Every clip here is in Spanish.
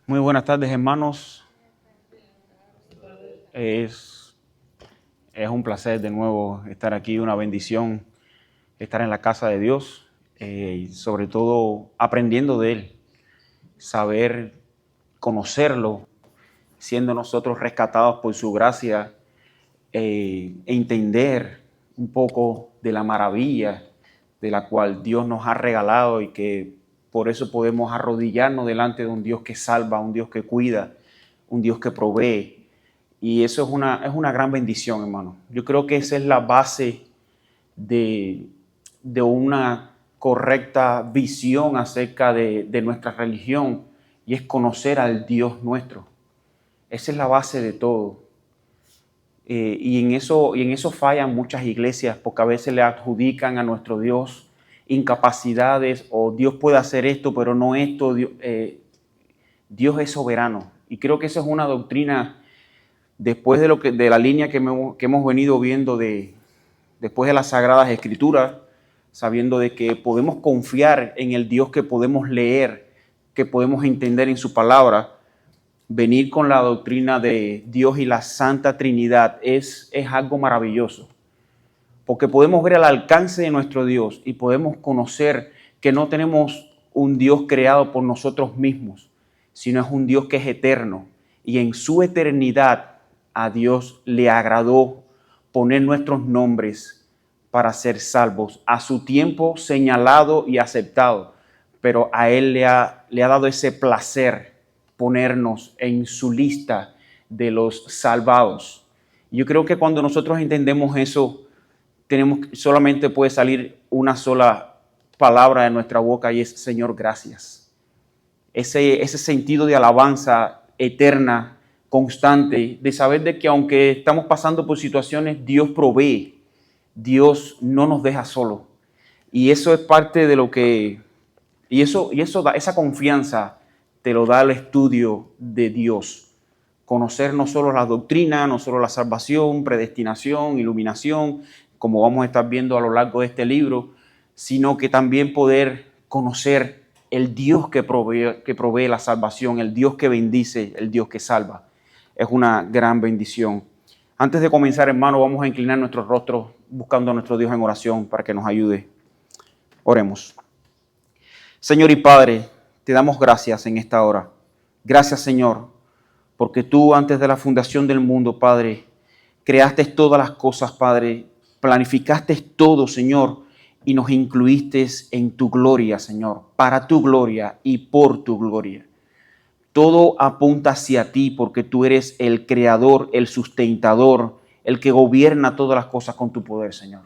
Muy buenas tardes, hermanos. Es, es un placer de nuevo estar aquí, una bendición estar en la casa de Dios, y sobre todo aprendiendo de Él, saber conocerlo, siendo nosotros rescatados por su gracia, entender un poco de la maravilla de la cual Dios nos ha regalado y que por eso podemos arrodillarnos delante de un Dios que salva, un Dios que cuida, un Dios que provee. Y eso es una gran bendición, hermano. Yo creo que esa es la base de una correcta visión acerca de nuestra religión, y es conocer al Dios nuestro. Esa es la base de todo. Y en eso fallan muchas iglesias, porque a veces le adjudican a nuestro Dios incapacidades, o Dios puede hacer esto, pero no esto. Dios es soberano. Y creo que esa es una doctrina, después de la línea que hemos venido viendo después de las Sagradas Escrituras, sabiendo de que podemos confiar en el Dios que podemos leer, que podemos entender en su palabra. Venir con la doctrina de Dios y la Santa Trinidad es algo maravilloso, porque podemos ver el alcance de nuestro Dios y podemos conocer que no tenemos un Dios creado por nosotros mismos, sino es un Dios que es eterno, y en su eternidad a Dios le agradó poner nuestros nombres para ser salvos a su tiempo señalado y aceptado, pero a Él le ha dado ese placer ponernos en su lista de los salvados. Yo creo que cuando nosotros entendemos eso, solamente puede salir una sola palabra de nuestra boca, y es: Señor, gracias. Ese sentido de alabanza eterna, constante, de saber de que aunque estamos pasando por situaciones, Dios provee, Dios no nos deja solos. Y eso es parte de lo que, y eso da esa confianza, te lo da el estudio de Dios. Conocer no solo la doctrina, no solo la salvación, predestinación, iluminación, como vamos a estar viendo a lo largo de este libro, sino que también poder conocer el Dios que provee la salvación, el Dios que bendice, el Dios que salva. Es una gran bendición. Antes de comenzar, hermano, vamos a inclinar nuestros rostros buscando a nuestro Dios en oración para que nos ayude. Oremos. Señor y Padre, te damos gracias en esta hora. Gracias, Señor, porque tú antes de la fundación del mundo, Padre, creaste todas las cosas, Padre, planificaste todo, Señor, y nos incluiste en tu gloria, Señor, para tu gloria y por tu gloria. Todo apunta hacia ti, porque tú eres el creador, el sustentador, el que gobierna todas las cosas con tu poder, Señor.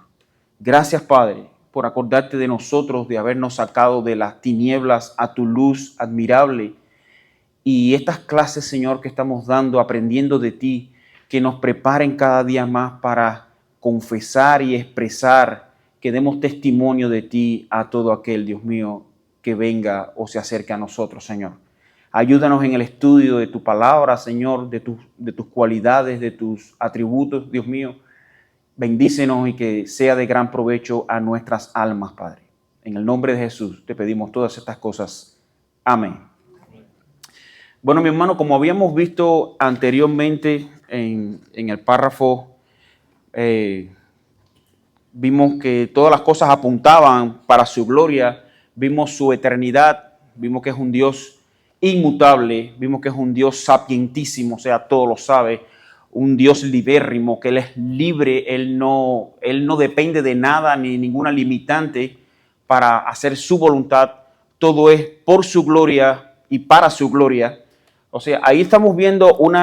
Gracias, Padre, por acordarte de nosotros, de habernos sacado de las tinieblas a tu luz admirable. Y estas clases, Señor, que estamos dando, aprendiendo de ti, que nos preparen cada día más para confesar y expresar, que demos testimonio de ti a todo aquel, Dios mío, que venga o se acerque a nosotros, Señor. Ayúdanos en el estudio de tu palabra, Señor, de tus cualidades, de tus atributos, Dios mío. Bendícenos y que sea de gran provecho a nuestras almas, Padre. En el nombre de Jesús te pedimos todas estas cosas. Amén. Bueno, mi hermano, como habíamos visto anteriormente en el párrafo, vimos que todas las cosas apuntaban para su gloria, vimos su eternidad, vimos que es un Dios inmutable, vimos que es un Dios sapientísimo, o sea, todo lo sabe, un Dios libérrimo, que Él es libre, Él no depende de nada ni ninguna limitante para hacer su voluntad, todo es por su gloria y para su gloria. O sea, ahí estamos viendo un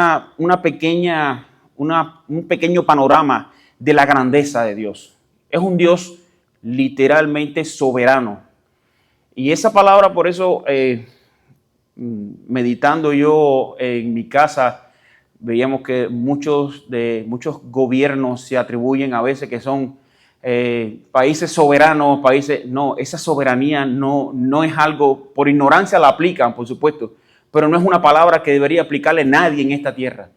pequeño panorama de la grandeza de Dios. Es un Dios literalmente soberano. Y esa palabra, por eso, meditando yo en mi casa, veíamos que muchos gobiernos se atribuyen a veces que son países soberanos, no, esa soberanía no es algo, por ignorancia la aplican, por supuesto, pero no es una palabra que debería aplicarle nadie en esta tierra,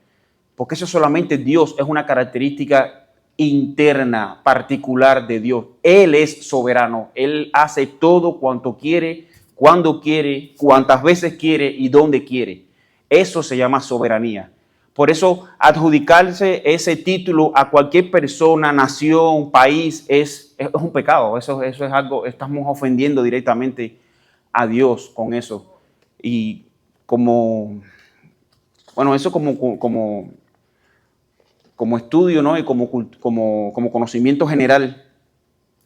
porque eso solamente Dios, es una característica interna, particular de Dios. Él es soberano, Él hace todo cuanto quiere, cuando quiere, cuantas veces quiere y donde quiere. Eso se llama soberanía. Por eso adjudicarse ese título a cualquier persona, nación, país es un pecado. Eso es algo, estamos ofendiendo directamente a Dios con eso. Y eso como estudio, ¿no? Y como conocimiento general,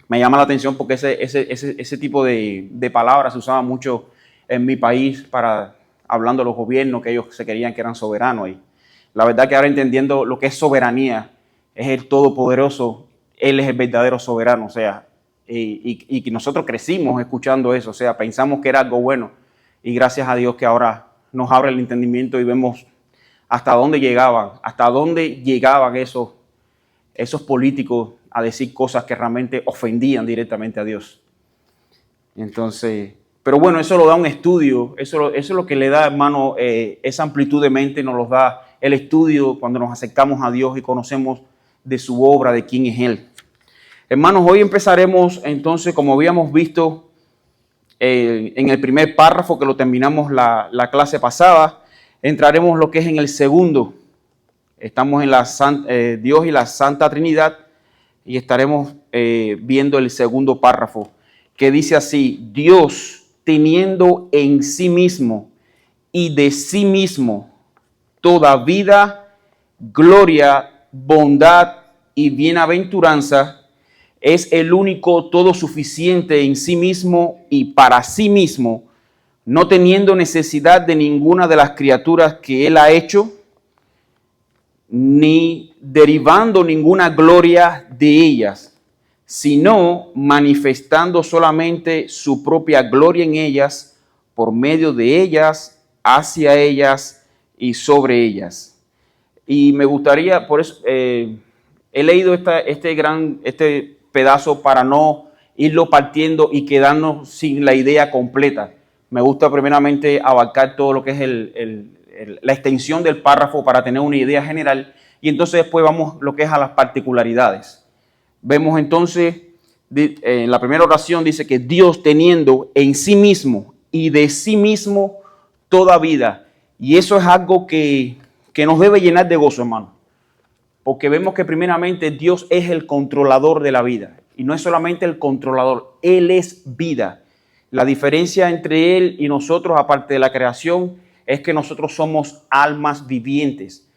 me llama la atención porque ese tipo de palabras se usaba mucho en mi país hablando de los gobiernos, que ellos se creían que eran soberanos. Y la verdad que ahora entendiendo lo que es soberanía, es el todopoderoso, Él es el verdadero soberano, o sea, y que nosotros crecimos escuchando eso, o sea, pensamos que era algo bueno, y gracias a Dios que ahora nos abre el entendimiento y vemos hasta dónde llegaban esos políticos a decir cosas que realmente ofendían directamente a Dios. Entonces, pero bueno, eso lo da un estudio, eso es lo que le da, hermano, esa amplitud de mente nos lo da el estudio cuando nos acercamos a Dios y conocemos de su obra, de quién es Él. Hermanos, hoy empezaremos entonces, como habíamos visto en el primer párrafo que lo terminamos la clase pasada, entraremos lo que es en el segundo. Estamos en Dios y la Santa Trinidad y estaremos viendo el segundo párrafo que dice así: Dios, teniendo en sí mismo y de sí mismo toda vida, gloria, bondad y bienaventuranza, es el único todo suficiente en sí mismo y para sí mismo, no teniendo necesidad de ninguna de las criaturas que Él ha hecho, ni derivando ninguna gloria de ellas, sino manifestando solamente su propia gloria en ellas, por medio de ellas, hacia ellas y sobre ellas. Y me gustaría, por eso, he leído este pedazo para no irlo partiendo y quedarnos sin la idea completa. Me gusta primeramente abarcar todo lo que es la extensión del párrafo para tener una idea general y entonces después vamos lo que es a las particularidades. Vemos entonces, en la primera oración dice que Dios teniendo en sí mismo y de sí mismo toda vida. Y eso es algo que nos debe llenar de gozo, hermano. Porque vemos que primeramente Dios es el controlador de la vida. Y no es solamente el controlador, Él es vida. La diferencia entre Él y nosotros, aparte de la creación, es que nosotros somos almas vivientes.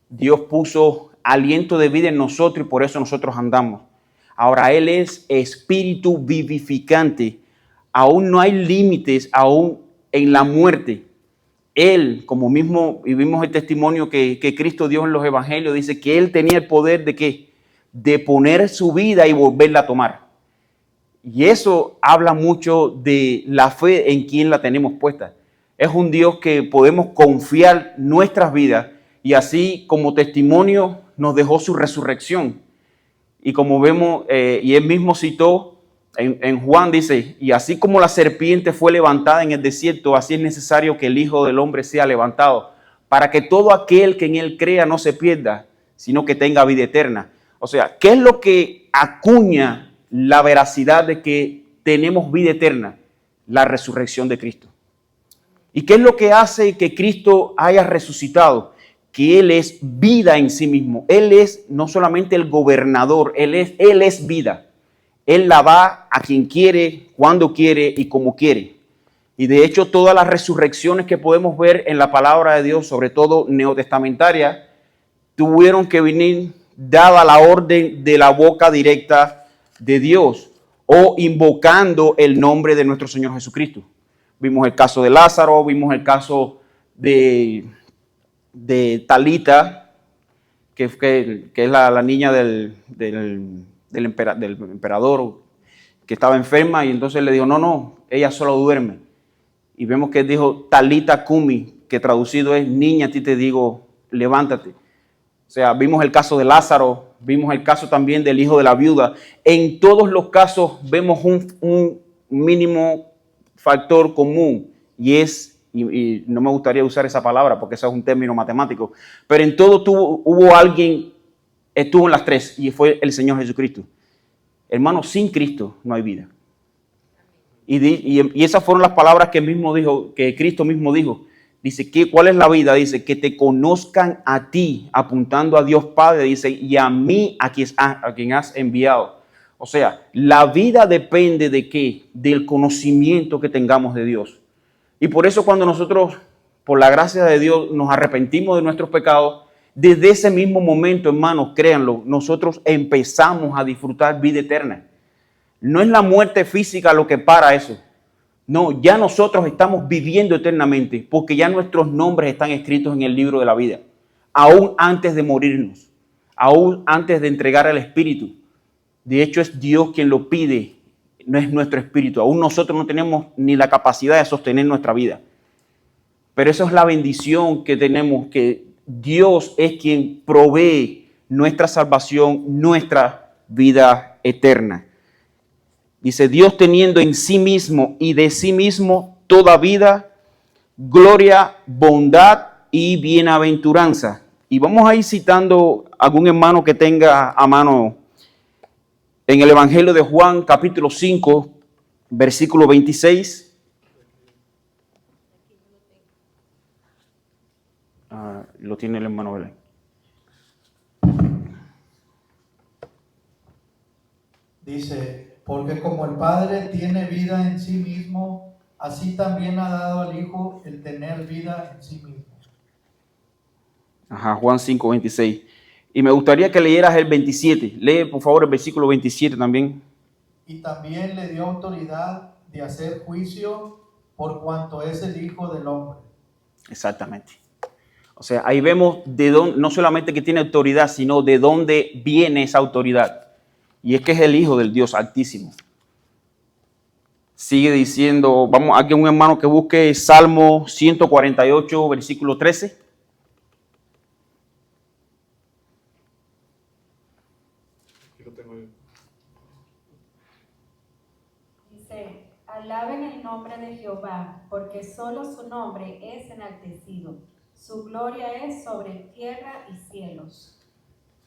Dios puso aliento de vida en nosotros y por eso nosotros andamos. Ahora Él es espíritu vivificante. Aún no hay límites, aún en la muerte. Él, como mismo, y vimos el testimonio que Cristo dio en los evangelios, dice que Él tenía el poder de ¿qué? De poner su vida y volverla a tomar. Y eso habla mucho de la fe en quien la tenemos puesta. Es un Dios que podemos confiar nuestras vidas y así como testimonio nos dejó su resurrección. Y como vemos, y Él mismo citó en Juan, dice, y así como la serpiente fue levantada en el desierto, así es necesario que el Hijo del Hombre sea levantado, para que todo aquel que en Él crea no se pierda, sino que tenga vida eterna. O sea, ¿qué es lo que acuña la veracidad de que tenemos vida eterna? La resurrección de Cristo. ¿Y qué es lo que hace que Cristo haya resucitado? Que Él es vida en sí mismo. Él es no solamente el gobernador, Él es vida. Él la da a quien quiere, cuando quiere y como quiere. Y de hecho todas las resurrecciones que podemos ver en la palabra de Dios, sobre todo neotestamentaria, tuvieron que venir dada la orden de la boca directa de Dios o invocando el nombre de nuestro Señor Jesucristo. Vimos el caso de Lázaro, vimos el caso de Talita, que es la niña del emperador que estaba enferma y entonces le dijo, no, ella solo duerme. Y vemos que él dijo, Talita Kumi, que traducido es, niña, a ti te digo, levántate. O sea, vimos el caso de Lázaro, vimos el caso también del hijo de la viuda. En todos los casos vemos un mínimo factor común y no me gustaría usar esa palabra porque ese es un término matemático, pero en todo hubo alguien, estuvo en las tres y fue el Señor Jesucristo. Hermano, sin Cristo no hay vida. Y esas fueron las palabras que Cristo mismo dijo. Dice, ¿cuál es la vida? Dice, que te conozcan a ti, apuntando a Dios Padre, dice, y a mí, a quien has enviado. O sea, la vida depende de qué? Del conocimiento que tengamos de Dios. Y por eso cuando nosotros, por la gracia de Dios, nos arrepentimos de nuestros pecados, desde ese mismo momento, hermanos, créanlo, nosotros empezamos a disfrutar vida eterna. No es la muerte física lo que para eso. No, ya nosotros estamos viviendo eternamente porque ya nuestros nombres están escritos en el libro de la vida. Aún antes de morirnos, aún antes de entregar al Espíritu. De hecho, es Dios quien lo pide, no es nuestro espíritu. Aún nosotros no tenemos ni la capacidad de sostener nuestra vida. Pero eso es la bendición que tenemos, que Dios es quien provee nuestra salvación, nuestra vida eterna. Dice, Dios teniendo en sí mismo y de sí mismo toda vida, gloria, bondad y bienaventuranza. Y vamos a ir citando a algún hermano que tenga a mano en el Evangelio de Juan, capítulo 5, versículo 26. Lo tiene el hermano Belén. Dice, porque como el Padre tiene vida en sí mismo, así también ha dado al Hijo el tener vida en sí mismo. Juan 5, 26. Y me gustaría que leyeras el 27. Lee, por favor, el versículo 27 también. Y también le dio autoridad de hacer juicio por cuanto es el Hijo del Hombre. Exactamente. O sea, ahí vemos de dónde, no solamente que tiene autoridad, sino de dónde viene esa autoridad. Y es que es el Hijo del Dios Altísimo. Sigue diciendo, vamos, aquí un hermano que busque Salmo 148, versículo 13. Aquí lo tengo yo. Dice, alaben el nombre de Jehová, porque solo su nombre es enaltecido. Su gloria es sobre tierra y cielos.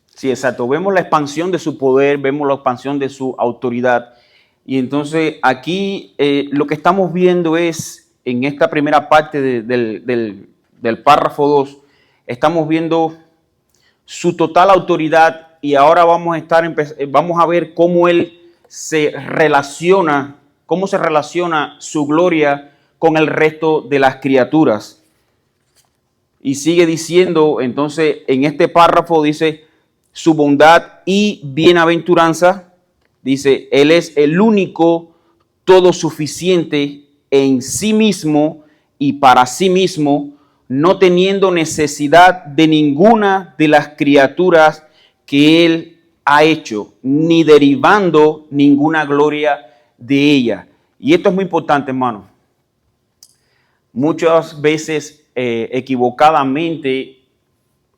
Sí, exacto. Vemos la expansión de su poder, vemos la expansión de su autoridad. Y entonces aquí lo que estamos viendo es, en esta primera parte del párrafo 2, estamos viendo su total autoridad y ahora vamos a ver cómo él cómo se relaciona su gloria con el resto de las criaturas. Y sigue diciendo, entonces, en este párrafo dice, su bondad y bienaventuranza, dice, Él es el único, todo suficiente en sí mismo y para sí mismo, no teniendo necesidad de ninguna de las criaturas que Él ha hecho, ni derivando ninguna gloria de ella. Y esto es muy importante, hermano. Muchas veces equivocadamente,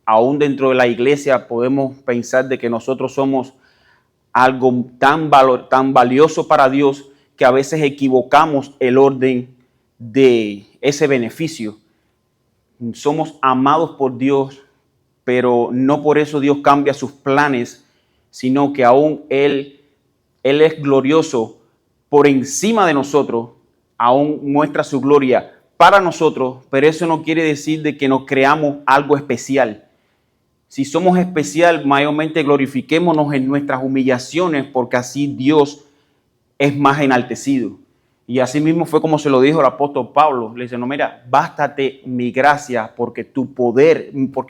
aún dentro de la iglesia, podemos pensar de que nosotros somos algo tan valioso para Dios que a veces equivocamos el orden de ese beneficio. Somos amados por Dios, pero no por eso Dios cambia sus planes, sino que aún Él es glorioso por encima de nosotros, aún muestra su gloria para nosotros, pero eso no quiere decir de que nos creamos algo especial. Si somos especial, mayormente glorifiquémonos en nuestras humillaciones, porque así Dios es más enaltecido. Y así mismo fue como se lo dijo el apóstol Pablo. Le dice, no, mira, bástate mi gracia, porque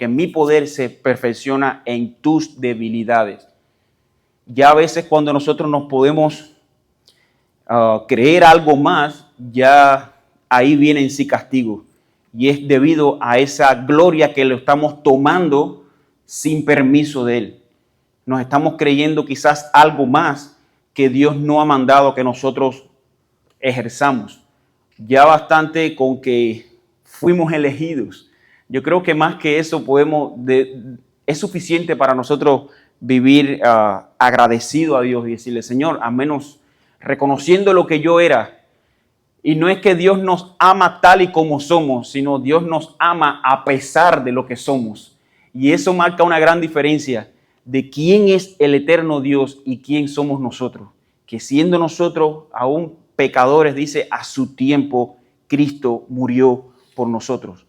mi poder se perfecciona en tus debilidades. Ya a veces cuando nosotros nos podemos creer algo más, ya ahí viene en sí castigo. Y es debido a esa gloria que lo estamos tomando sin permiso de Él. Nos estamos creyendo quizás algo más que Dios no ha mandado que nosotros ejerzamos. Ya bastante con que fuimos elegidos. Yo creo que más que eso es suficiente para nosotros vivir agradecido a Dios y decirle, Señor, al menos reconociendo lo que yo era. Y no es que Dios nos ama tal y como somos, sino Dios nos ama a pesar de lo que somos. Y eso marca una gran diferencia de quién es el eterno Dios y quién somos nosotros. Que siendo nosotros aún pecadores, dice, a su tiempo Cristo murió por nosotros.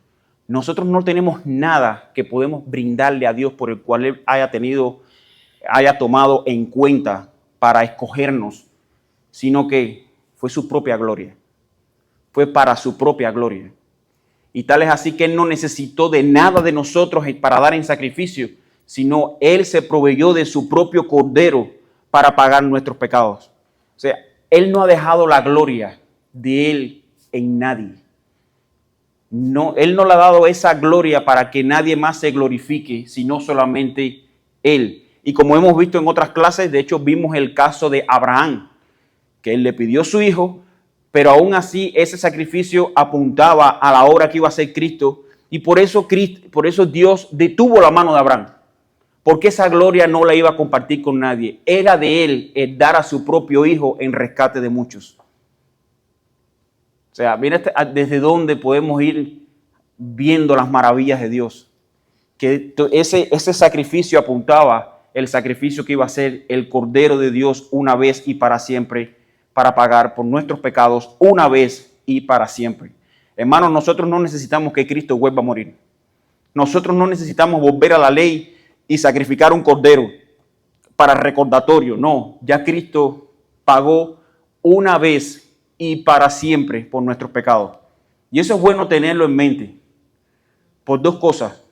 Nosotros no tenemos nada que podemos brindarle a Dios por el cual Él haya tomado en cuenta para escogernos, sino que fue su propia gloria. Fue para su propia gloria. Y tal es así que Él no necesitó de nada de nosotros para dar en sacrificio, sino Él se proveyó de su propio cordero para pagar nuestros pecados. O sea, Él no ha dejado la gloria de Él en nadie. No, Él no le ha dado esa gloria para que nadie más se glorifique, sino solamente Él. Y como hemos visto en otras clases, de hecho vimos el caso de Abraham, que Él le pidió a su hijo, pero aún así ese sacrificio apuntaba a la obra que iba a hacer Cristo, y por eso Dios detuvo la mano de Abraham, porque esa gloria no la iba a compartir con nadie. Era de Él el dar a su propio hijo en rescate de muchos. O sea, mira desde dónde podemos ir viendo las maravillas de Dios. Que ese sacrificio apuntaba el sacrificio que iba a ser el Cordero de Dios una vez y para siempre, para pagar por nuestros pecados una vez y para siempre. Hermanos, nosotros no necesitamos que Cristo vuelva a morir. Nosotros no necesitamos volver a la ley y sacrificar un cordero para recordatorio. No, ya Cristo pagó una vez y para siempre por nuestros pecados. Y eso es bueno tenerlo en mente por dos cosas.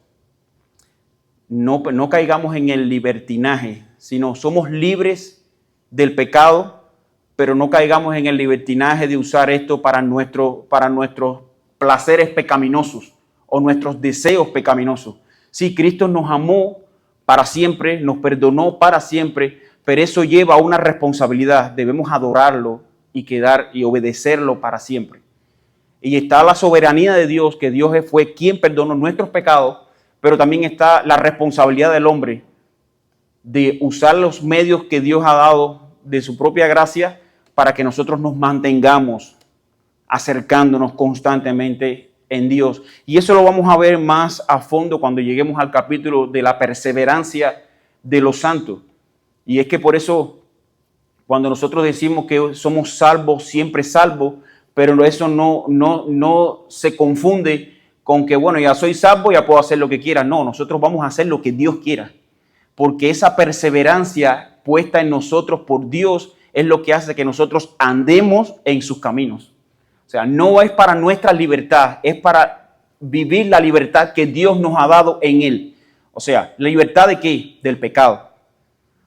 No caigamos en el libertinaje, sino somos libres del pecado, pero no caigamos en el libertinaje de usar esto para nuestros placeres pecaminosos o nuestros deseos pecaminosos. Sí, Cristo nos amó para siempre, nos perdonó para siempre, pero eso lleva a una responsabilidad. Debemos adorarlo y obedecerlo para siempre. Y está la soberanía de Dios, que Dios fue quien perdonó nuestros pecados, pero también está la responsabilidad del hombre de usar los medios que Dios ha dado de su propia gracia para que nosotros nos mantengamos acercándonos constantemente en Dios. Y eso lo vamos a ver más a fondo cuando lleguemos al capítulo de la perseverancia de los santos. Y es que por eso, cuando nosotros decimos que somos salvos, siempre salvos, pero eso no se confunde con que, bueno, ya soy salvo, ya puedo hacer lo que quiera. No, nosotros vamos a hacer lo que Dios quiera. Porque esa perseverancia puesta en nosotros por Dios es lo que hace que nosotros andemos en sus caminos. O sea, no es para nuestra libertad, es para vivir la libertad que Dios nos ha dado en Él. O sea, ¿la libertad de qué? Del pecado.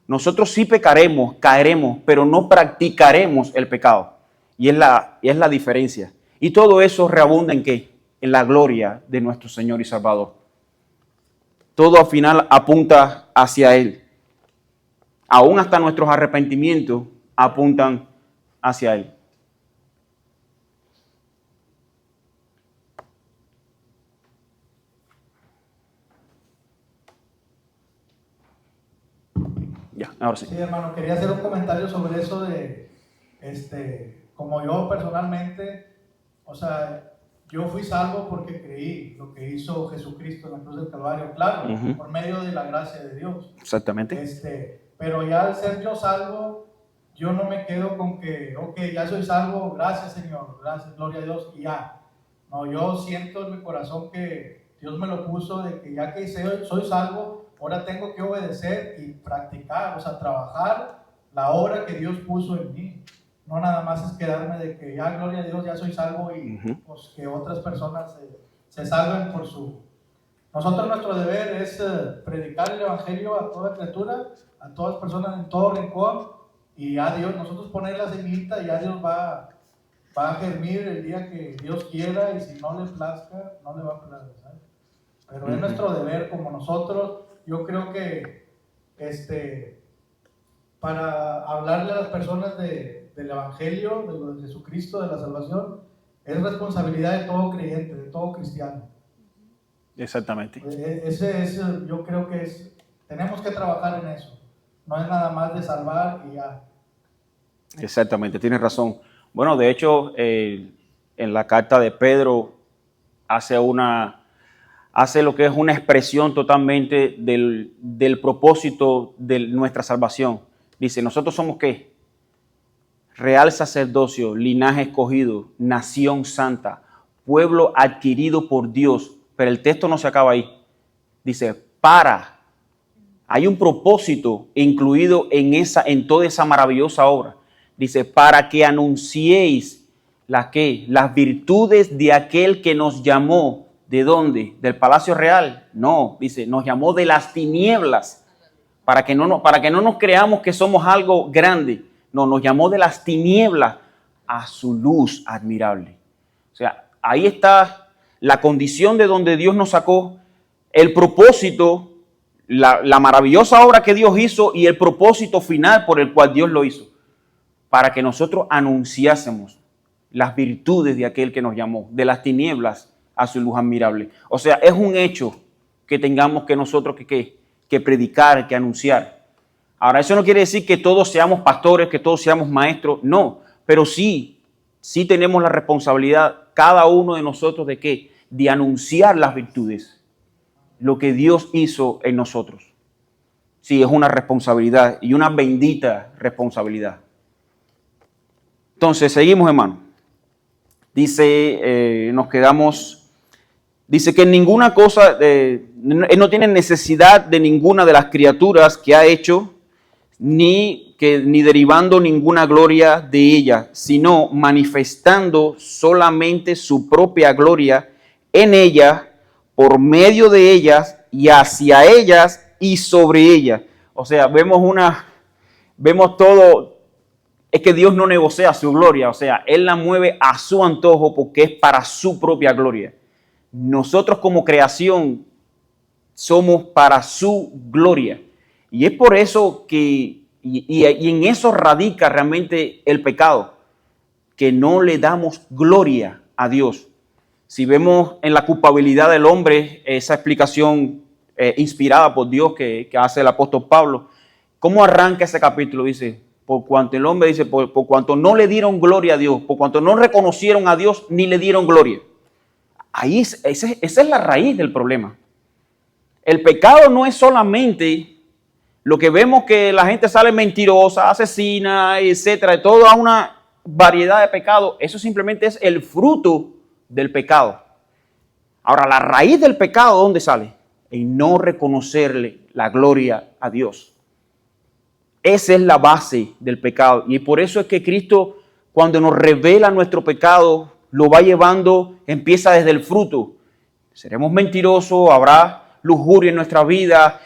Nosotros sí pecaremos, caeremos, pero no practicaremos el pecado. Y es la diferencia. Y todo eso reabunda ¿en qué? En la gloria de nuestro Señor y Salvador. Todo al final apunta hacia Él. Aún hasta nuestros arrepentimientos apuntan hacia Él. Ya, ahora sí. Sí, hermano, quería hacer un comentario sobre eso de, como yo personalmente, o sea, yo fui salvo porque creí lo que hizo Jesucristo en la cruz del Calvario, claro, por medio de la gracia de Dios. Exactamente. Pero ya al ser yo salvo, yo no me quedo con que, ok, ya soy salvo, gracias Señor, gracias, gloria a Dios, y ya. No, yo siento en mi corazón que Dios me lo puso de que ya que soy salvo, ahora tengo que obedecer y practicar, o sea, trabajar la obra que Dios puso en mí. No nada más es quedarme de que ya, gloria a Dios, ya soy salvo y pues, que otras personas se salven por su... Nosotros nuestro deber es predicar el evangelio a toda criatura, a todas personas en todo rincón, y a Dios, nosotros poner la semillita y ya Dios va a germir el día que Dios quiera, y si no le plazca, no le va a plazcar, ¿sabes? Pero es nuestro deber como nosotros. Yo creo que para hablarle a las personas del evangelio, de Jesucristo, de la salvación, es responsabilidad de todo creyente, de todo cristiano. Exactamente. Yo creo que tenemos que trabajar en eso. No es nada más de salvar y ya. Exactamente, tienes razón. Bueno, de hecho, en la carta de Pedro hace lo que es una expresión totalmente del propósito de nuestra salvación. Dice, nosotros somos ¿qué? Real sacerdocio, linaje escogido, nación santa, pueblo adquirido por Dios, Pero el texto no se acaba ahí. Dice, hay un propósito incluido en toda esa maravillosa obra. Dice, para que anunciéis las virtudes de aquel que nos llamó. ¿De dónde? ¿Del palacio real? No, dice, nos llamó de las tinieblas. Para que no nos creamos que somos algo grande. No, nos llamó de las tinieblas a su luz admirable. O sea, ahí está la condición de donde Dios nos sacó, el propósito, la maravillosa obra que Dios hizo y el propósito final por el cual Dios lo hizo. Para que nosotros anunciásemos las virtudes de aquel que nos llamó, de las tinieblas a su luz admirable. O sea, es un hecho que tengamos que nosotros que predicar, que anunciar. Ahora, eso no quiere decir que todos seamos pastores, que todos seamos maestros, no, pero sí tenemos la responsabilidad, cada uno de nosotros, ¿de qué? De anunciar las virtudes, lo que Dios hizo en nosotros. Sí, es una responsabilidad y una bendita responsabilidad. Entonces, seguimos, hermano. Dice, dice que en ninguna cosa, Él no tiene necesidad de ninguna de las criaturas que ha hecho, ni derivando ninguna gloria de ellas, sino manifestando solamente su propia gloria en ellas, por medio de ellas y hacia ellas y sobre ellas. O sea, vemos todo, es que Dios no negocia su gloria, o sea, Él la mueve a su antojo porque es para su propia gloria. Nosotros como creación somos para su gloria. Y es por eso que, y en eso radica realmente el pecado, que no le damos gloria a Dios. Si vemos en la culpabilidad del hombre, esa explicación inspirada por Dios que hace el apóstol Pablo, ¿cómo arranca ese capítulo? Dice, por cuanto el hombre dice, por cuanto no le dieron gloria a Dios, por cuanto no reconocieron a Dios ni le dieron gloria. Ahí esa es la raíz del problema. El pecado no es solamente lo que vemos que la gente sale mentirosa, asesina, etcétera, de toda una variedad de pecados. Eso simplemente es el fruto del pecado. Ahora, la raíz del pecado, ¿dónde sale? En no reconocerle la gloria a Dios. Esa es la base del pecado. Y por eso es que Cristo, cuando nos revela nuestro pecado, lo va llevando, empieza desde el fruto. Seremos mentirosos, habrá lujuria en nuestra vida,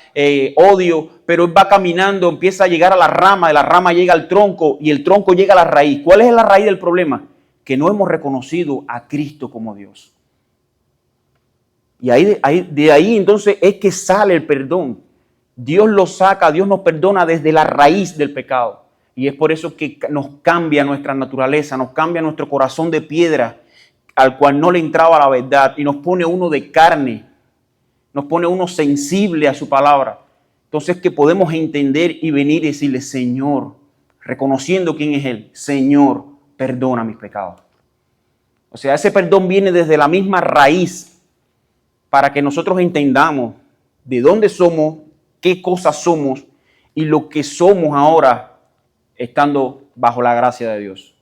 odio, pero Él va caminando, empieza a llegar a la rama, de la rama llega al tronco y el tronco llega a la raíz. ¿Cuál es la raíz del problema? Que no hemos reconocido a Cristo como Dios. Y de ahí entonces es que sale el perdón. Dios lo saca, Dios nos perdona desde la raíz del pecado. Y es por eso que nos cambia nuestra naturaleza, nos cambia nuestro corazón de piedra, al cual no le entraba la verdad, y nos pone uno de carne, nos pone uno sensible a su palabra. Entonces que podemos entender y venir y decirle, Señor, reconociendo quién es Él, Señor, perdona mis pecados. O sea, ese perdón viene desde la misma raíz para que nosotros entendamos de dónde somos, qué cosas somos y lo que somos ahora estando bajo la gracia de Dios.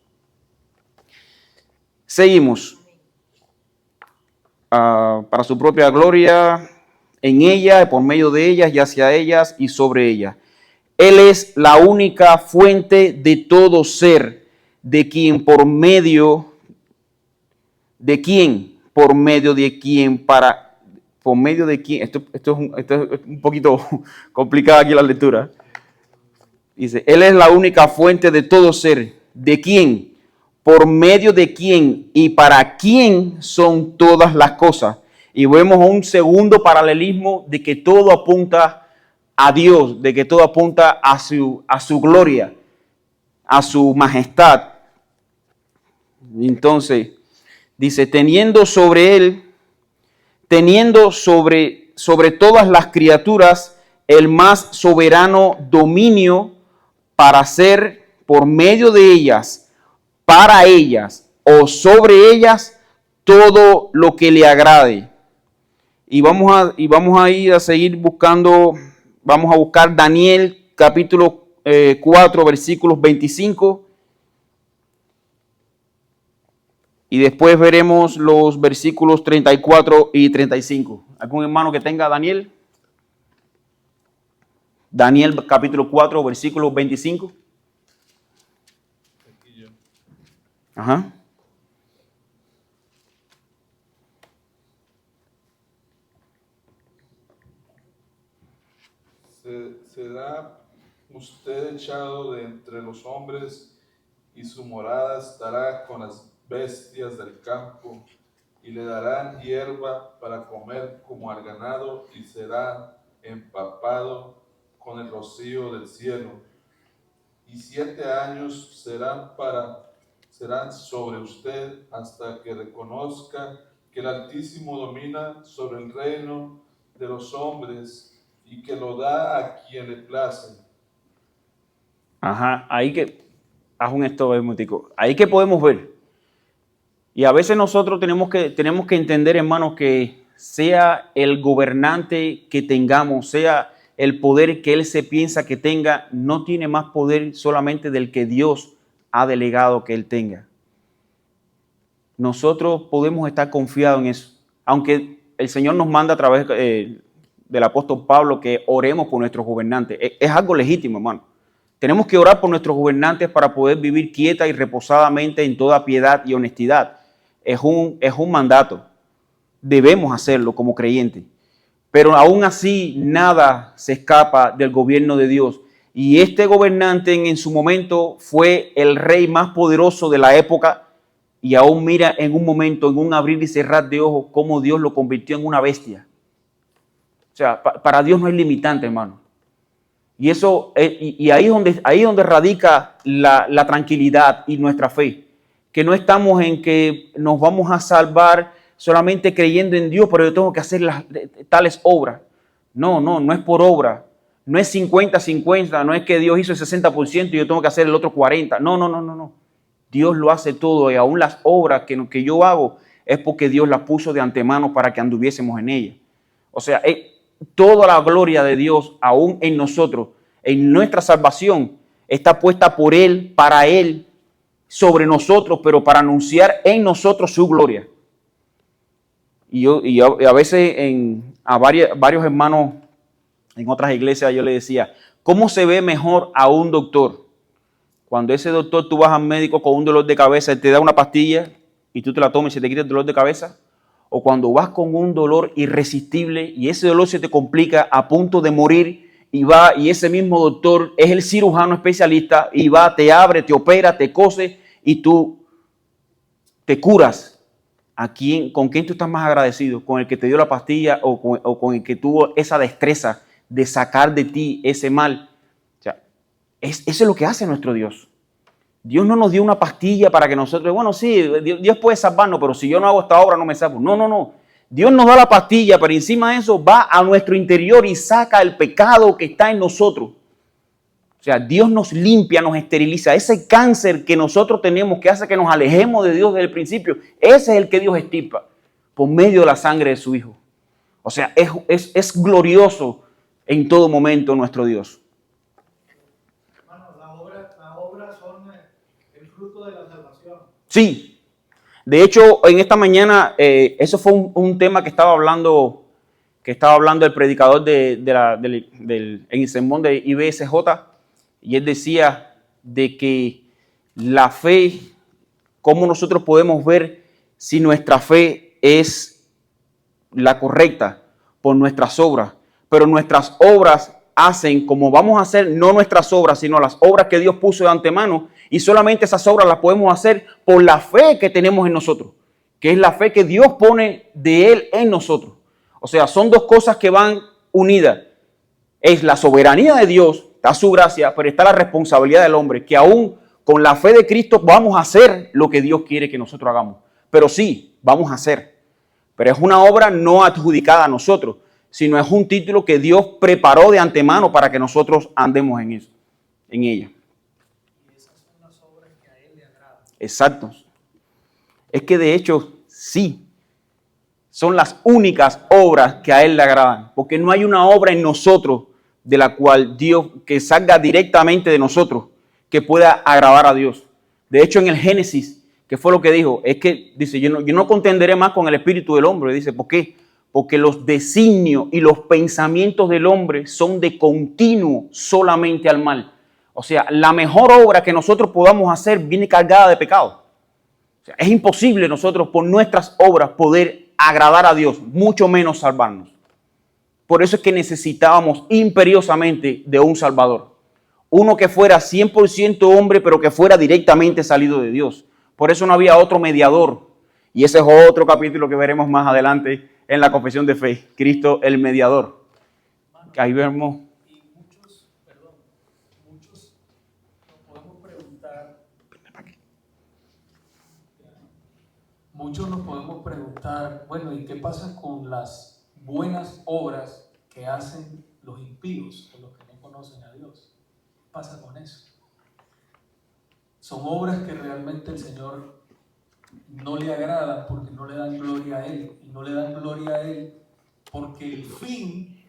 Seguimos. Para su propia gloria, en ella, por medio de ellas y hacia ellas y sobre ellas. Él es la única fuente de todo ser, de quien por medio de quién, por medio de quién, por medio de quién. Esto es un poquito complicada aquí la lectura. Dice, Él es la única fuente de todo ser, ¿de quién? Por medio de quién y para quién son todas las cosas. Y vemos un segundo paralelismo de que todo apunta a Dios, de que todo apunta a su gloria, a su majestad. Entonces, dice, teniendo sobre todas las criaturas el más soberano dominio para hacer por medio de ellas, para ellas o sobre ellas todo lo que le agrade. Y vamos a ir a seguir buscando, vamos a buscar Daniel capítulo 4 versículos 25 Y después veremos los versículos 34 y 35. ¿Algún hermano que tenga Daniel? Daniel capítulo 4, versículo 25. Aquí yo. Ajá. Será usted echado de entre los hombres, y su morada estará con las bestias del campo, y le darán hierba para comer como al ganado, y será empapado con el rocío del cielo. Y 7 años serán sobre usted hasta que reconozca que el Altísimo domina sobre el reino de los hombres y que lo da a quien le place. Ajá, ahí que, haz un stop ahí un momentico. Ahí que podemos ver. Y a veces nosotros tenemos que entender, hermanos, que sea el gobernante que tengamos, sea el poder que él se piensa que tenga, no tiene más poder solamente del que Dios ha delegado que él tenga. Nosotros podemos estar confiados en eso. Aunque el Señor nos manda a través del apóstol Pablo que oremos por nuestros gobernantes. Es algo legítimo, hermano. Tenemos que orar por nuestros gobernantes para poder vivir quieta y reposadamente en toda piedad y honestidad. Es un mandato. Debemos hacerlo como creyentes. Pero aún así, nada se escapa del gobierno de Dios. Y este gobernante en su momento fue el rey más poderoso de la época. Y aún mira en un momento, en un abrir y cerrar de ojos, cómo Dios lo convirtió en una bestia. O sea, para Dios no hay limitante, hermano. Y eso, ahí es donde radica la tranquilidad y nuestra fe. Que no estamos en que nos vamos a salvar solamente creyendo en Dios, pero yo tengo que hacer tales obras. No es por obra. No es 50-50, no es que Dios hizo el 60% y yo tengo que hacer el otro 40%. No. Dios lo hace todo y aún las obras que yo hago es porque Dios las puso de antemano para que anduviésemos en ellas. O sea, toda la gloria de Dios aún en nosotros, en nuestra salvación, está puesta por Él, para Él, sobre nosotros, pero para anunciar en nosotros su gloria. Y a veces a varios hermanos en otras iglesias yo le decía, ¿cómo se ve mejor a un doctor? Cuando ese doctor tú vas al médico con un dolor de cabeza, él te da una pastilla y tú te la tomas y se te quita el dolor de cabeza. O cuando vas con un dolor irresistible y ese dolor se te complica a punto de morir y ese mismo doctor es el cirujano especialista y va, te abre, te opera, te cose y tú te curas. ¿Con quién tú estás más agradecido? ¿Con el que te dio la pastilla o con el que tuvo esa destreza de sacar de ti ese mal? O sea, eso es lo que hace nuestro Dios. Dios no nos dio una pastilla para que nosotros, bueno, sí, Dios puede salvarnos, pero si yo no hago esta obra no me salvo. No. Dios nos da la pastilla, pero encima de eso va a nuestro interior y saca el pecado que está en nosotros. O sea, Dios nos limpia, nos esteriliza. Ese cáncer que nosotros tenemos que hace que nos alejemos de Dios desde el principio, ese es el que Dios extirpa por medio de la sangre de su Hijo. O sea, es glorioso en todo momento nuestro Dios. Hermano, las obras son el fruto de la salvación. Sí. De hecho, en esta mañana, eso fue un tema que estaba hablando el predicador en el sermón de IBSJ. Y él decía de que la fe, cómo nosotros podemos ver si nuestra fe es la correcta por nuestras obras. Pero nuestras obras hacen como vamos a hacer, no nuestras obras, sino las obras que Dios puso de antemano. Y solamente esas obras las podemos hacer por la fe que tenemos en nosotros, que es la fe que Dios pone de Él en nosotros. O sea, son dos cosas que van unidas. Es la soberanía de Dios, está su gracia, pero está la responsabilidad del hombre, que aún con la fe de Cristo vamos a hacer lo que Dios quiere que nosotros hagamos. Pero sí, vamos a hacer. Pero es una obra no adjudicada a nosotros, sino es un título que Dios preparó de antemano para que nosotros andemos en eso, en ella. Y esas son las obras que a Él le agradan. Exacto. Es que de hecho, sí, son las únicas obras que a Él le agradan, porque no hay una obra en nosotros de la cual Dios, que salga directamente de nosotros, que pueda agradar a Dios. De hecho, en el Génesis, ¿Qué fue lo que dijo? Es que, dice, yo no contenderé más con el espíritu del hombre. Dice, ¿por qué? Porque los designios y los pensamientos del hombre son de continuo solamente al mal. O sea, la mejor obra que nosotros podamos hacer viene cargada de pecado. O sea, es imposible nosotros por nuestras obras poder agradar a Dios, mucho menos salvarnos. Por eso es que necesitábamos imperiosamente de un Salvador. Uno que fuera 100% hombre, pero que fuera directamente salido de Dios. Por eso no había otro mediador. Y ese es otro capítulo que veremos más adelante en la confesión de fe. Cristo el mediador. Ahí vemos. Y muchos nos podemos preguntar, bueno, ¿y qué pasa con las buenas obras que hacen los impíos, o los que no conocen a Dios? ¿Qué pasa con eso? Son obras que realmente el Señor no le agradan porque no le dan gloria a Él. Y no le dan gloria a Él porque el fin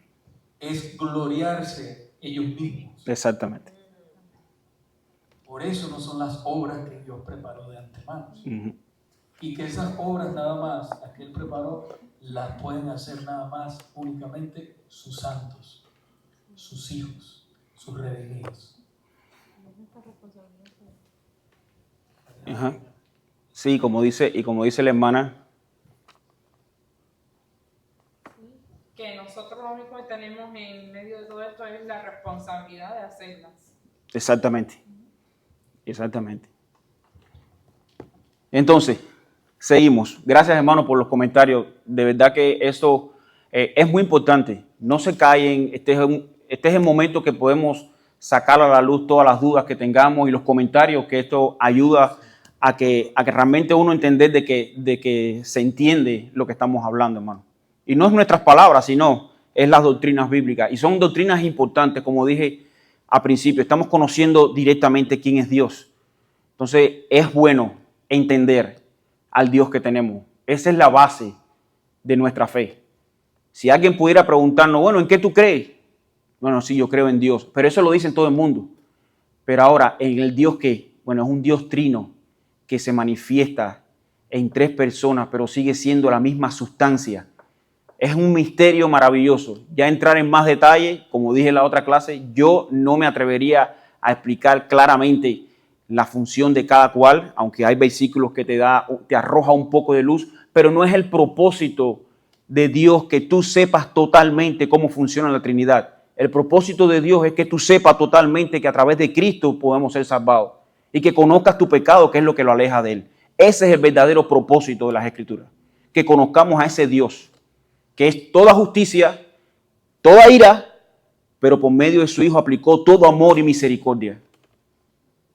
es gloriarse ellos mismos. Exactamente. Por eso no son las obras que Dios preparó de antemano. Uh-huh. Y que esas obras nada más, las que Él preparó, las pueden hacer nada más únicamente sus santos, sus hijos, sus redimidos. Ajá. Sí, como dice la hermana. Que nosotros lo único que tenemos en medio de todo esto es la responsabilidad de hacerlas. Exactamente. Exactamente. Entonces, seguimos. Gracias, hermano, por los comentarios. De verdad que esto es muy importante. No se callen. Este es el momento que podemos sacar a la luz todas las dudas que tengamos y los comentarios, que esto ayuda a que realmente uno entender de que se entiende lo que estamos hablando, hermano. Y no es nuestras palabras, sino es las doctrinas bíblicas. Y son doctrinas importantes, como dije al principio. Estamos conociendo directamente quién es Dios. Entonces, es bueno entender al Dios que tenemos. Esa es la base de nuestra fe. Si alguien pudiera preguntarnos, bueno, ¿en qué tú crees? Bueno, sí, yo creo en Dios. Pero eso lo dice todo el mundo. Pero ahora, en el Dios que, bueno, es un Dios trino que se manifiesta en tres personas, pero sigue siendo la misma sustancia. Es un misterio maravilloso. Ya entrar en más detalle, como dije en la otra clase, yo no me atrevería a explicar claramente la función de cada cual, aunque hay versículos que te arroja un poco de luz, pero no es el propósito de Dios que tú sepas totalmente cómo funciona la Trinidad. El propósito de Dios es que tú sepas totalmente que a través de Cristo podemos ser salvados y que conozcas tu pecado, que es lo que lo aleja de Él. Ese es el verdadero propósito de las Escrituras, que conozcamos a ese Dios, que es toda justicia, toda ira, pero por medio de su Hijo aplicó todo amor y misericordia.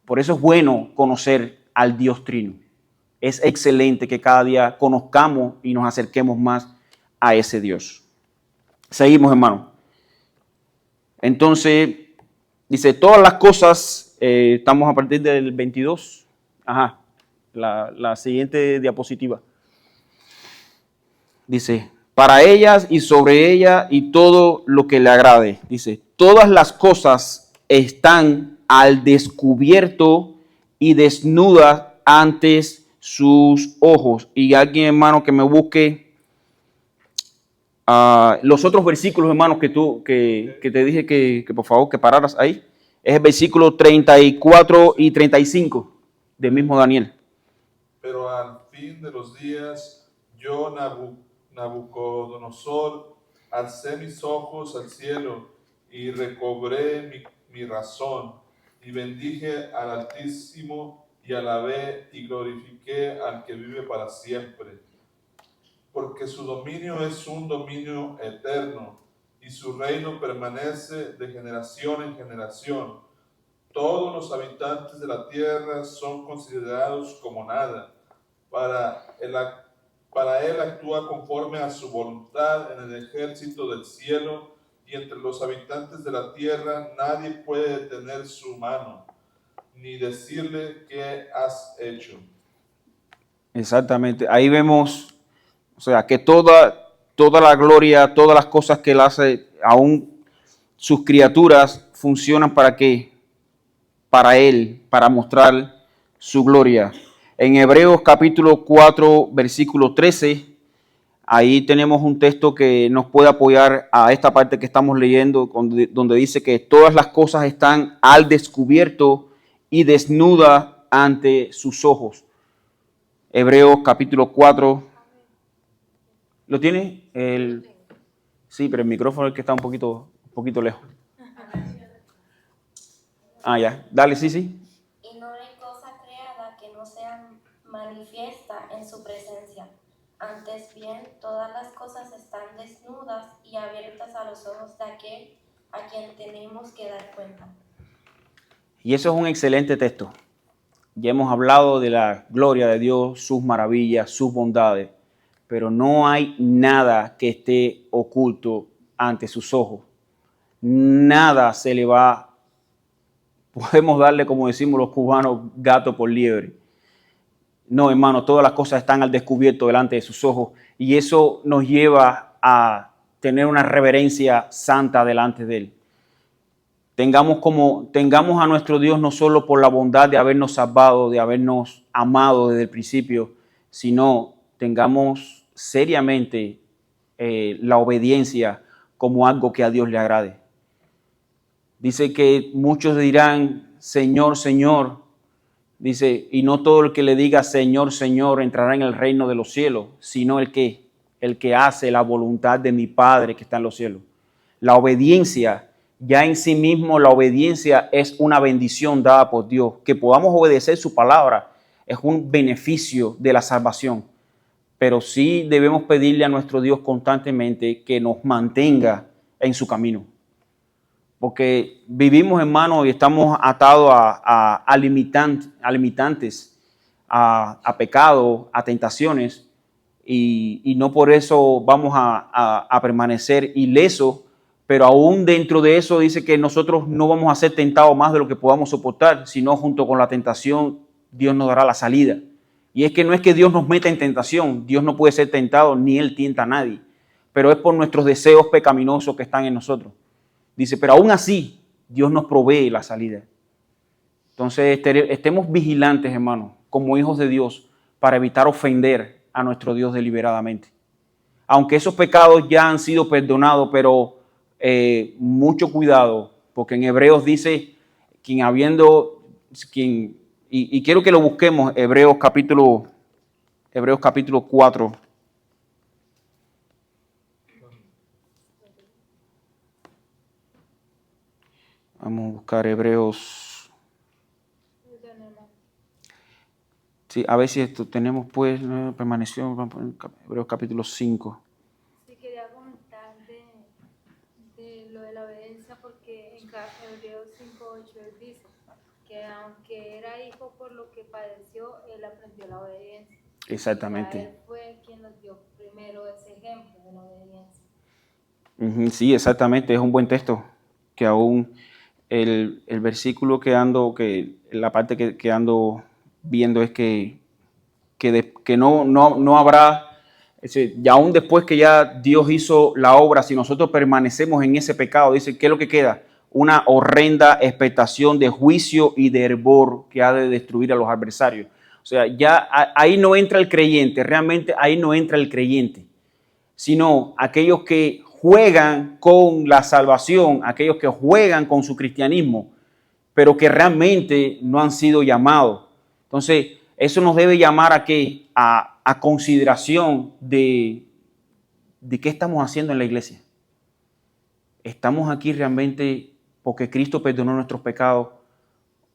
Por eso es bueno conocer al Dios Trino. Es excelente que cada día conozcamos y nos acerquemos más a ese Dios. Seguimos, hermano. Entonces, dice, todas las cosas, estamos a partir del 22. Ajá, la siguiente diapositiva. Dice, para ellas y sobre ella y todo lo que le agrade. Dice, todas las cosas están al descubierto y desnudas ante sus ojos. Y alguien, hermano, que me busque los otros versículos, hermanos, que te dije que por favor que pararas ahí. Es el versículo 34 y 35 del mismo Daniel. Pero al fin de los días, yo, Nabucodonosor, alcé mis ojos al cielo y recobré mi razón, y bendije al Altísimo, y alabé y glorifiqué al que vive para siempre. Porque su dominio es un dominio eterno, y su reino permanece de generación en generación. Todos los habitantes de la tierra son considerados como nada. Para él actúa conforme a su voluntad en el ejército del cielo, y entre los habitantes de la tierra nadie puede detener su mano, ni decirle qué has hecho. Exactamente. Ahí vemos, o sea, que toda la gloria, todas las cosas que él hace, aún sus criaturas, funcionan para qué? Para él, para mostrar su gloria. En Hebreos capítulo 4, versículo 13, ahí tenemos un texto que nos puede apoyar a esta parte que estamos leyendo, donde dice que todas las cosas están al descubierto y desnudas ante sus ojos. Hebreos capítulo 4. ¿Lo tiene? Sí, pero el micrófono es el que está un poquito lejos. Ah, ya. Dale, sí. Y no hay cosa creada que no sea manifiesta en su presencia. Antes bien, todas las cosas están desnudas y abiertas a los ojos de aquel a quien tenemos que dar cuenta. Y eso es un excelente texto. Ya hemos hablado de la gloria de Dios, sus maravillas, sus bondades, pero no hay nada que esté oculto ante sus ojos. Nada se le va, podemos darle, como decimos los cubanos, gato por liebre. No, hermano, todas las cosas están al descubierto delante de sus ojos y eso nos lleva a tener una reverencia santa delante de Él. Tengamos a nuestro Dios no solo por la bondad de habernos salvado, de habernos amado desde el principio, sino tengamos seriamente la obediencia como algo que a Dios le agrade. Dice que muchos dirán, Señor, Señor. Dice, y no todo el que le diga Señor, Señor entrará en el reino de los cielos, sino el que hace la voluntad de mi Padre que está en los cielos. La obediencia, ya en sí mismo, la obediencia es una bendición dada por Dios. Que podamos obedecer su palabra es un beneficio de la salvación. Pero sí debemos pedirle a nuestro Dios constantemente que nos mantenga en su camino. Porque vivimos, hermano, y estamos atados a limitantes, a pecado, a tentaciones, y no por eso vamos a permanecer ilesos, pero aún dentro de eso dice que nosotros no vamos a ser tentados más de lo que podamos soportar, sino junto con la tentación Dios nos dará la salida. Y es que no es que Dios nos meta en tentación, Dios no puede ser tentado, ni Él tienta a nadie, pero es por nuestros deseos pecaminosos que están en nosotros. Dice, pero aún así, Dios nos provee la salida. Entonces, estemos vigilantes, hermanos, como hijos de Dios, para evitar ofender a nuestro Dios deliberadamente. Aunque esos pecados ya han sido perdonados, pero mucho cuidado, porque en Hebreos dice, y quiero que lo busquemos, Hebreos capítulo 4. Vamos a buscar Hebreos. Sí, a ver si esto tenemos, pues, permaneció, Hebreos capítulo 5. Sí, quería comentar de lo de la obediencia, porque en Hebreos 5:8 él dice que aunque era hijo por lo que padeció, él aprendió la obediencia. Exactamente. Él fue quien nos dio primero ese ejemplo de la obediencia. Sí, exactamente, es un buen texto, que aún el versículo la parte que ando viendo es que no habrá, y aún después que ya Dios hizo la obra, si nosotros permanecemos en ese pecado, dice, ¿qué es lo que queda? Una horrenda expectación de juicio y de hervor que ha de destruir a los adversarios. O sea, ya ahí no entra el creyente, realmente ahí no entra el creyente, sino aquellos que juegan con la salvación, aquellos que juegan con su cristianismo, pero que realmente no han sido llamados. Entonces, eso nos debe llamar a qué? A consideración de qué estamos haciendo en la iglesia. ¿Estamos aquí realmente porque Cristo perdonó nuestros pecados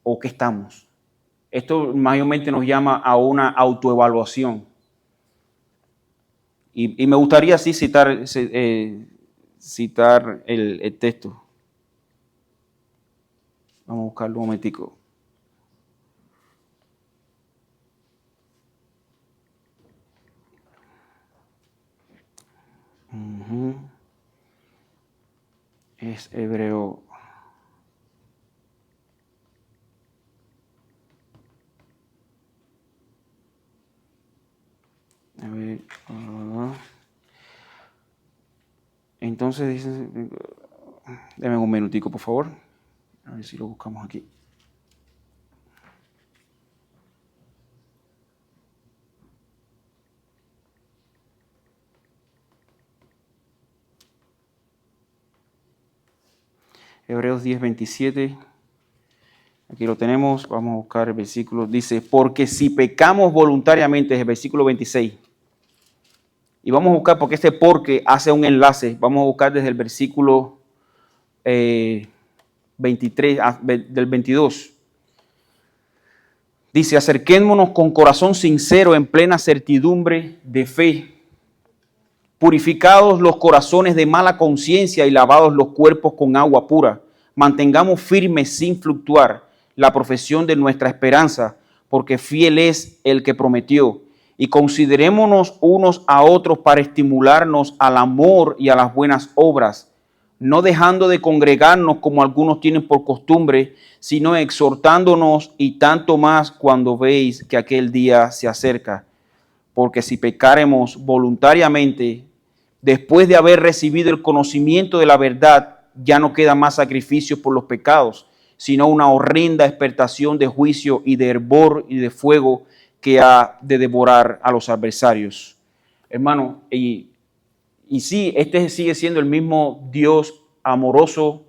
o qué estamos? Esto mayormente nos llama a una autoevaluación. Y me gustaría así citar el texto. Vamos a buscarlo un momentico. Es Hebreo. A ver. Entonces dice. Deme un minutico, por favor. A ver si lo buscamos aquí. Hebreos 10, 27. Aquí lo tenemos. Vamos a buscar el versículo. Dice, porque si pecamos voluntariamente, es el versículo 26. Y vamos a buscar, porque este porque hace un enlace. Vamos a buscar desde el versículo 23, del 22. Dice, acerquémonos con corazón sincero en plena certidumbre de fe, purificados los corazones de mala conciencia y lavados los cuerpos con agua pura. Mantengamos firmes sin fluctuar la profesión de nuestra esperanza, porque fiel es el que prometió. Y considerémonos unos a otros para estimularnos al amor y a las buenas obras, no dejando de congregarnos como algunos tienen por costumbre, sino exhortándonos, y tanto más cuando veis que aquel día se acerca. Porque si pecáremos voluntariamente, después de haber recibido el conocimiento de la verdad, ya no queda más sacrificio por los pecados, sino una horrenda expectación de juicio y de hervor y de fuego que ha de devorar a los adversarios. Hermano, y sí, este sigue siendo el mismo Dios amoroso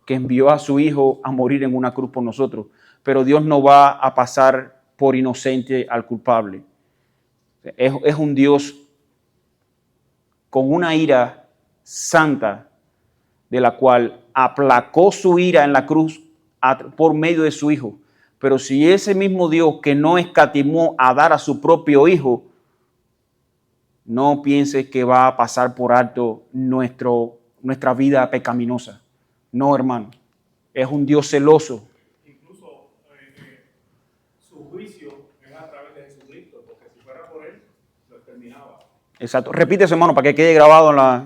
que envió a su Hijo a morir en una cruz por nosotros, pero Dios no va a pasar por inocente al culpable. Es un Dios con una ira santa, de la cual aplacó su ira en la cruz por medio de su Hijo. Pero si ese mismo Dios que no escatimó a dar a su propio Hijo, no piense que va a pasar por alto nuestra vida pecaminosa. No, hermano. Es un Dios celoso. Incluso su juicio es a través de Jesucristo, porque si fuera por él, lo exterminaba. Exacto. Repite eso, hermano, para que quede grabado en la...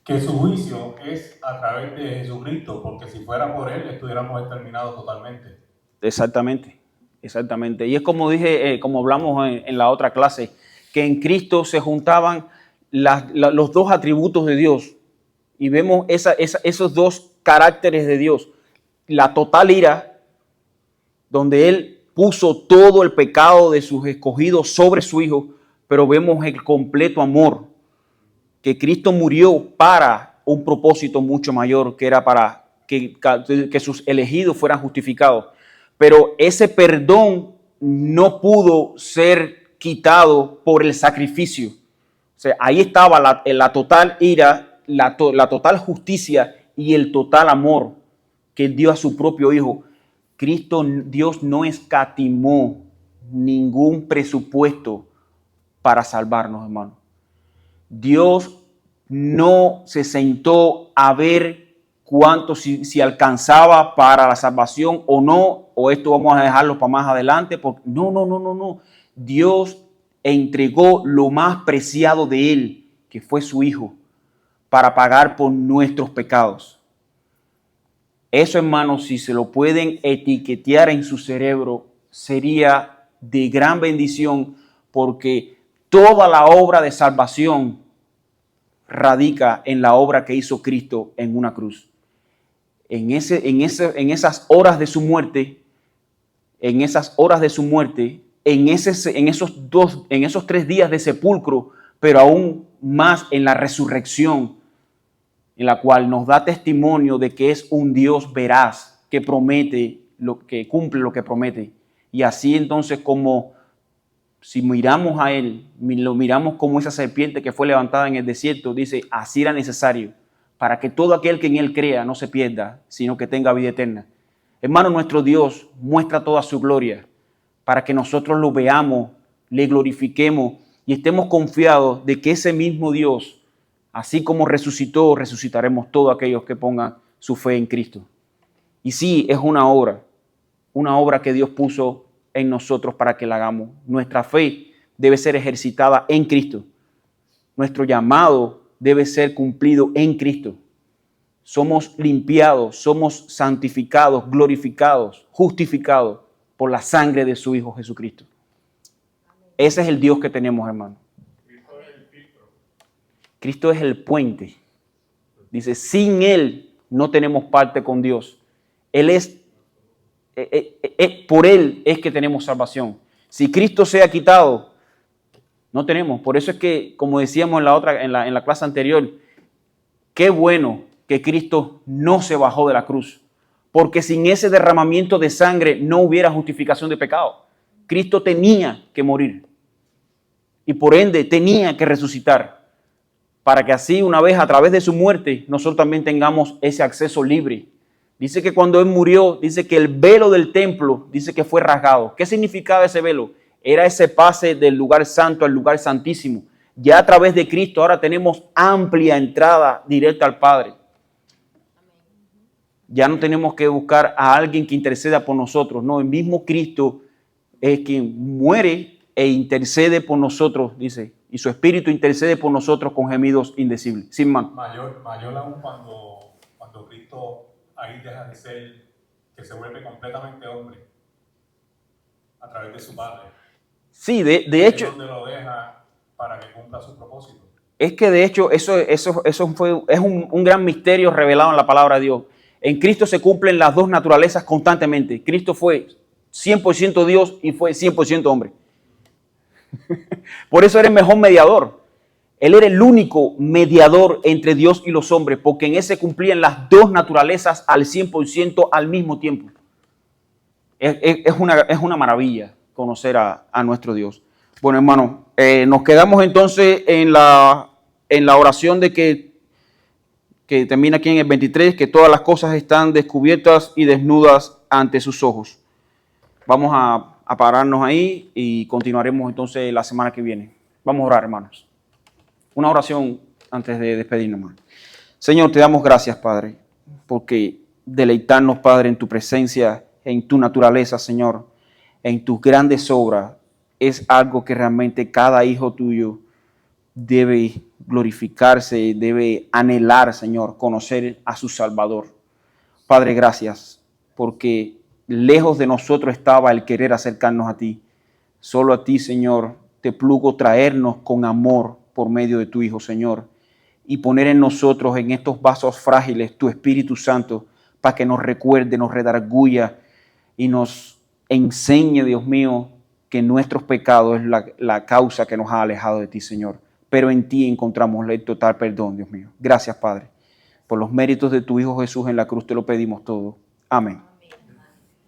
Que su juicio es a través de Jesucristo, porque si fuera por él, estuviéramos exterminados totalmente. Exactamente, exactamente. Y es como dije, como hablamos en la otra clase, que en Cristo se juntaban los dos atributos de Dios. Y vemos esos dos caracteres de Dios. La total ira, donde Él puso todo el pecado de sus escogidos sobre su Hijo, pero vemos el completo amor, que Cristo murió para un propósito mucho mayor, que era para que sus elegidos fueran justificados. Pero ese perdón no pudo ser quitado por el sacrificio. O sea, ahí estaba la total ira, la total justicia y el total amor que dio a su propio Hijo. Dios no escatimó ningún presupuesto para salvarnos, hermano. Dios no se sentó a ver cuánto, si alcanzaba para la salvación o no, o esto vamos a dejarlo para más adelante. Porque no. Dios entregó lo más preciado de Él, que fue su Hijo, para pagar por nuestros pecados. Eso, hermanos, si se lo pueden etiquetear en su cerebro, sería de gran bendición, porque toda la obra de salvación radica en la obra que hizo Cristo en una cruz. En esas horas de su muerte, en esos 3 días de sepulcro, pero aún más en la resurrección, en la cual nos da testimonio de que es un Dios veraz, que promete, que cumple lo que promete. Y así entonces, como si miramos a Él, lo miramos como esa serpiente que fue levantada en el desierto, dice, así era necesario, para que todo aquel que en Él crea no se pierda, sino que tenga vida eterna. Hermano, nuestro Dios muestra toda su gloria, para que nosotros lo veamos, le glorifiquemos y estemos confiados de que ese mismo Dios, así como resucitó, resucitaremos todos aquellos que pongan su fe en Cristo. Y sí, es una obra que Dios puso en nosotros para que la hagamos. Nuestra fe debe ser ejercitada en Cristo. Nuestro llamado debe ser cumplido en Cristo. Somos limpiados, somos santificados, glorificados, justificados por la sangre de su Hijo Jesucristo. Ese es el Dios que tenemos, hermano. Cristo es el puente. Dice, sin Él no tenemos parte con Dios. Él es por Él es que tenemos salvación. Si Cristo se ha quitado, No tenemos. Por eso es que, como decíamos en la clase anterior, qué bueno que Cristo no se bajó de la cruz. Porque sin ese derramamiento de sangre no hubiera justificación de pecado. Cristo tenía que morir. Y por ende tenía que resucitar. Para que así, una vez a través de su muerte, nosotros también tengamos ese acceso libre. Dice que cuando Él murió, dice que el velo del templo, dice que fue rasgado. ¿Qué significaba ese velo? Era ese pase del lugar santo al lugar santísimo. Ya a través de Cristo ahora tenemos amplia entrada directa al Padre. Ya no tenemos que buscar a alguien que interceda por nosotros. No, el mismo Cristo es quien muere e intercede por nosotros, dice. Y su Espíritu intercede por nosotros con gemidos indecibles. Sin man. Mayor aún cuando Cristo ahí deja de ser, que se vuelve completamente hombre a través de su Padre. Sí, de hecho. Es donde lo deja para que cumpla su propósito. Es que de hecho es un gran misterio revelado en la palabra de Dios. En Cristo se cumplen las dos naturalezas constantemente. Cristo fue 100% Dios y fue 100% hombre. Por eso era el mejor mediador. Él era el único mediador entre Dios y los hombres, porque en él se cumplían las dos naturalezas al 100% al mismo tiempo. Es una maravilla conocer a nuestro Dios. Bueno, hermano, nos quedamos entonces en la oración de que termina aquí en el 23, que todas las cosas están descubiertas y desnudas ante sus ojos. Vamos a pararnos ahí y continuaremos entonces la semana que viene. Vamos a orar, hermanos. Una oración antes de despedirnos, hermano. Señor, te damos gracias, Padre, porque deleitarnos, Padre, en tu presencia, en tu naturaleza, Señor, en tus grandes obras, es algo que realmente cada hijo tuyo debe glorificarse, debe anhelar, Señor, conocer a su Salvador. Padre, gracias, porque lejos de nosotros estaba el querer acercarnos a ti. Solo a ti, Señor, te plugo traernos con amor por medio de tu Hijo, Señor, y poner en nosotros, en estos vasos frágiles, tu Espíritu Santo, para que nos recuerde, nos redarguya y nos enseñe, Dios mío, que nuestros pecados es la causa que nos ha alejado de ti, Señor. Pero en ti encontramos el total perdón, Dios mío. Gracias, Padre. Por los méritos de tu Hijo Jesús en la cruz te lo pedimos todo. Amén.